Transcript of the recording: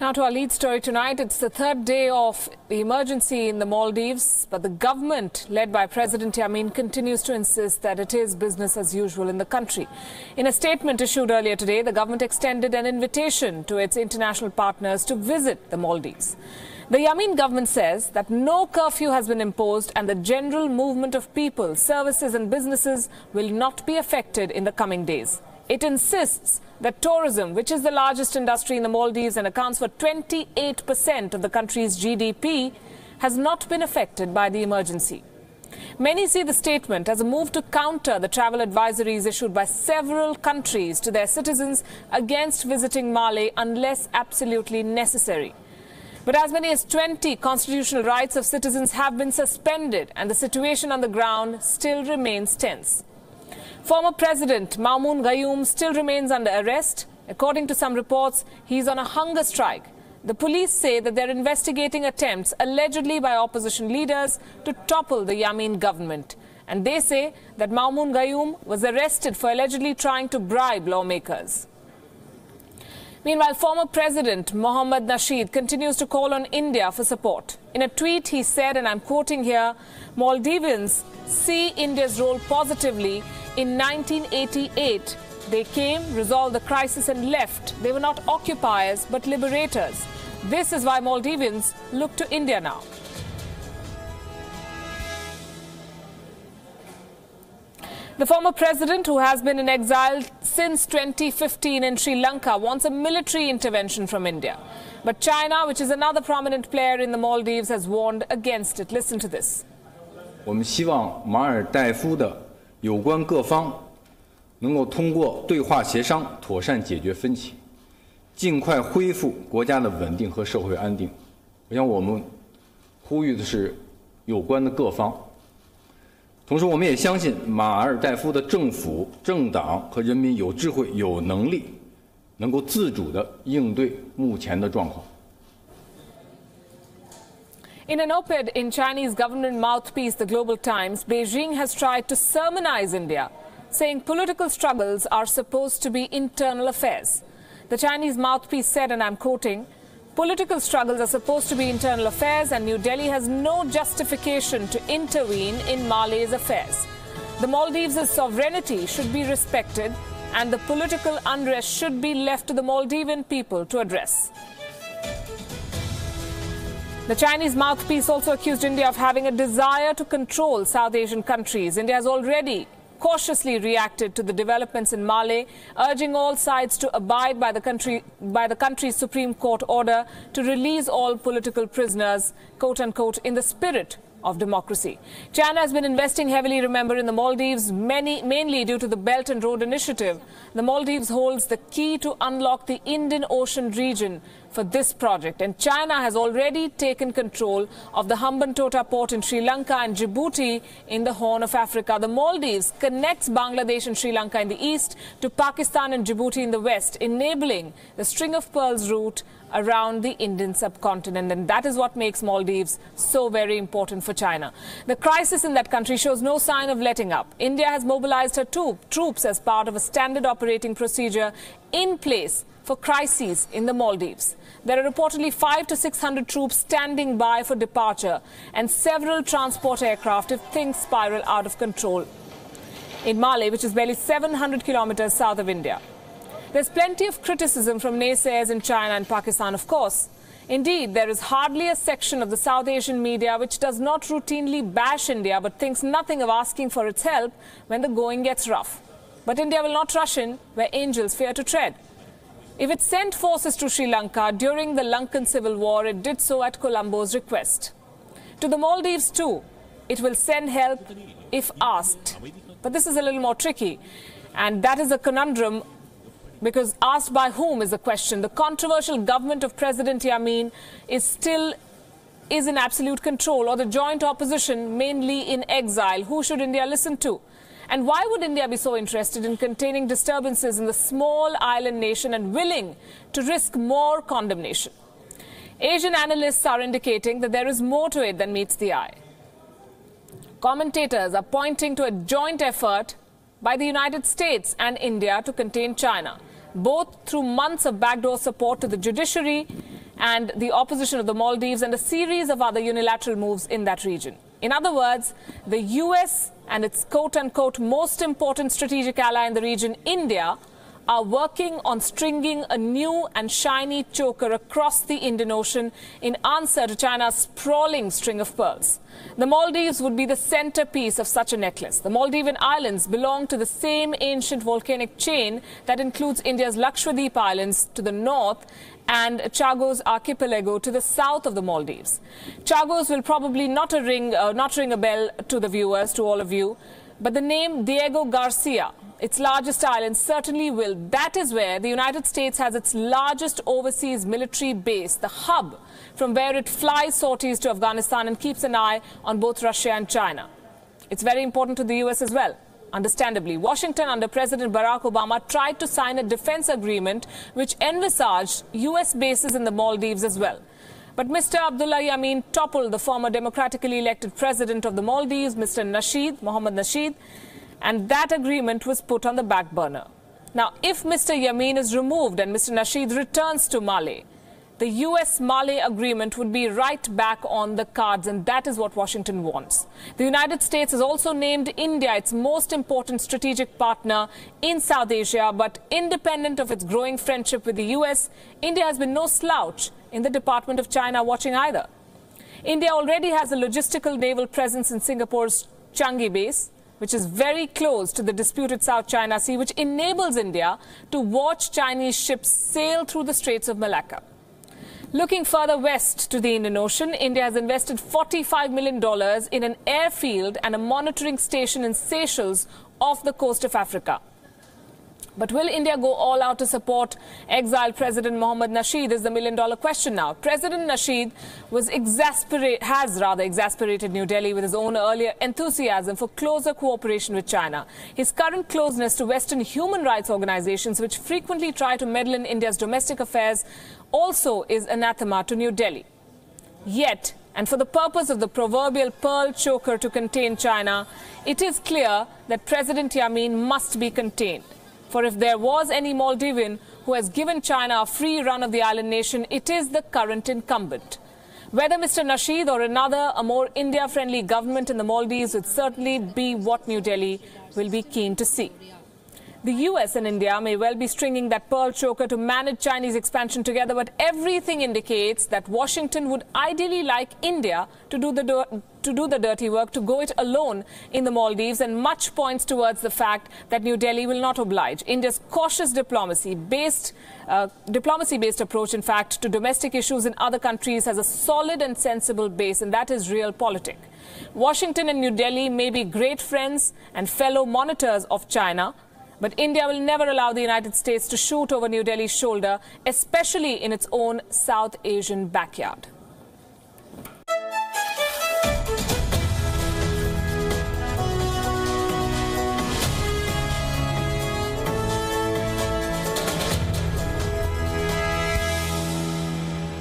Now to our lead story tonight. It's the third day of the emergency in the Maldives, but the government, led by President Yamin, continues to insist that it is business as usual in the country. In a statement issued earlier today, the government extended an invitation to its international partners to visit the Maldives. The Yamin government says that no curfew has been imposed and the general movement of people, services and businesses will not be affected in the coming days. It insists that tourism, which is the largest industry in the Maldives and accounts for 28% of the country's GDP, has not been affected by the emergency. Many see the statement as a move to counter the travel advisories issued by several countries to their citizens against visiting Male unless absolutely necessary. But as many as 20 constitutional rights of citizens have been suspended and the situation on the ground still remains tense. Former President WION Gravitas still remains under arrest. According to some reports, he is on a hunger strike. The police say that they're investigating attempts allegedly by opposition leaders to topple the Yamin government. And they say that WION Gravitas was arrested for allegedly trying to bribe lawmakers. Meanwhile, former President Mohammad Nasheed continues to call on India for support. In a tweet, he said, and I'm quoting here, "Maldivians see India's role positively. In 1988, they came, resolved the crisis and left. They were not occupiers, but liberators. This is why Maldivians look to India now." The former president, who has been in exile since 2015 in Sri Lanka, wants a military intervention from India. But China, which is another prominent player in the Maldives, has warned against it. Listen to this. 我们希望马尔代夫的有关各方能够通过对话协商妥善解决分歧，尽快恢复国家的稳定和社会安定。我想我们呼吁的是有关的各方。同时，我们也相信马尔代夫的政府、政党和人民有智慧、有能力，能够自主地应对目前的状况。 In an op-ed in Chinese government mouthpiece, The Global Times, Beijing has tried to sermonize India, saying political struggles are supposed to be internal affairs. The Chinese mouthpiece said, and I'm quoting, "Political struggles are supposed to be internal affairs and New Delhi has no justification to intervene in Male's affairs. The Maldives' sovereignty should be respected and the political unrest should be left to the Maldivian people to address." The Chinese mouthpiece also accused India of having a desire to control South Asian countries. India has already cautiously reacted to the developments in Male, urging all sides to abide by the country's Supreme Court order to release all political prisoners, quote unquote, in the spirit of democracy. China has been investing heavily, remember, in the Maldives, mainly due to the Belt and Road Initiative. The Maldives holds the key to unlock the Indian Ocean region for this project. And China has already taken control of the Hambantota port in Sri Lanka and Djibouti in the Horn of Africa. The Maldives connects Bangladesh and Sri Lanka in the east to Pakistan and Djibouti in the west, enabling the string of pearls route around the Indian subcontinent. And that is what makes Maldives so very important for China. The crisis in that country shows no sign of letting up. India has mobilized her troops as part of a standard operating procedure in place for crises in the Maldives. There are reportedly 500 to 600 troops standing by for departure and several transport aircraft if things spiral out of control in Male, which is barely 700 kilometers south of India. There's plenty of criticism from naysayers in China and Pakistan, of course. Indeed, there is hardly a section of the South Asian media which does not routinely bash India but thinks nothing of asking for its help when the going gets rough. But India will not rush in where angels fear to tread. If it sent forces to Sri Lanka during the Lankan civil war, it did so at Colombo's request. To the Maldives too, it will send help if asked. But this is a little more tricky, and that is a conundrum, because asked by whom is the question. The controversial government of President Yamin is in absolute control, or the joint opposition, mainly in exile. Who should India listen to? And why would India be so interested in containing disturbances in the small island nation and willing to risk more condemnation? Asian analysts are indicating that there is more to it than meets the eye. Commentators are pointing to a joint effort by the United States and India to contain China, both through months of backdoor support to the judiciary and the opposition of the Maldives and a series of other unilateral moves in that region. In other words, the US and its quote-unquote most important strategic ally in the region, India, are working on stringing a new and shiny choker across the Indian Ocean in answer to China's sprawling string of pearls. The Maldives would be the centerpiece of such a necklace. The Maldivian Islands belong to the same ancient volcanic chain that includes India's Lakshadweep Islands to the north and Chagos Archipelago to the south of the Maldives. Chagos will probably not ring a bell to the viewers, to all of you, but the name Diego Garcia, its largest island, certainly will. That is where the United States has its largest overseas military base, the hub from where it flies sorties to Afghanistan and keeps an eye on both Russia and China. It's very important to the US as well. Understandably, Washington under President Barack Obama tried to sign a defense agreement which envisaged US bases in the Maldives as well. But Mr. Abdullah Yameen toppled the former democratically elected president of the Maldives, Mr. Mohammed Nasheed, and that agreement was put on the back burner. Now, if Mr. Yameen is removed and Mr. Nasheed returns to Mali, the US-Mali agreement would be right back on the cards, and that is what Washington wants. The United States has also named India its most important strategic partner in South Asia, but independent of its growing friendship with the US, India has been no slouch in the Department of China watching either. India already has a logistical naval presence in Singapore's Changi base, which is very close to the disputed South China Sea, which enables India to watch Chinese ships sail through the Straits of Malacca. Looking further west to the Indian Ocean, India has invested $45 million in an airfield and a monitoring station in Seychelles off the coast of Africa. But will India go all out to support exiled President Mohammed Nasheed is the million-dollar question now. President Nasheed has exasperated New Delhi with his own earlier enthusiasm for closer cooperation with China. His current closeness to Western human rights organizations, which frequently try to meddle in India's domestic affairs, also is anathema to New Delhi. Yet, and for the purpose of the proverbial pearl choker to contain China, it is clear that President Yameen must be contained. For if there was any Maldivian who has given China a free run of the island nation, it is the current incumbent. Whether Mr. Nasheed or another, a more India-friendly government in the Maldives would certainly be what New Delhi will be keen to see. The US and India may well be stringing that pearl choker to manage Chinese expansion together, but everything indicates that Washington would ideally like India to do the dirty work, to go it alone in the Maldives, and much points towards the fact that New Delhi will not oblige. India's cautious diplomacy-based approach, in fact, to domestic issues in other countries has a solid and sensible base, and that is realpolitik. Washington and New Delhi may be great friends and fellow monitors of China, but India will never allow the United States to shoot over New Delhi's shoulder, especially in its own South Asian backyard.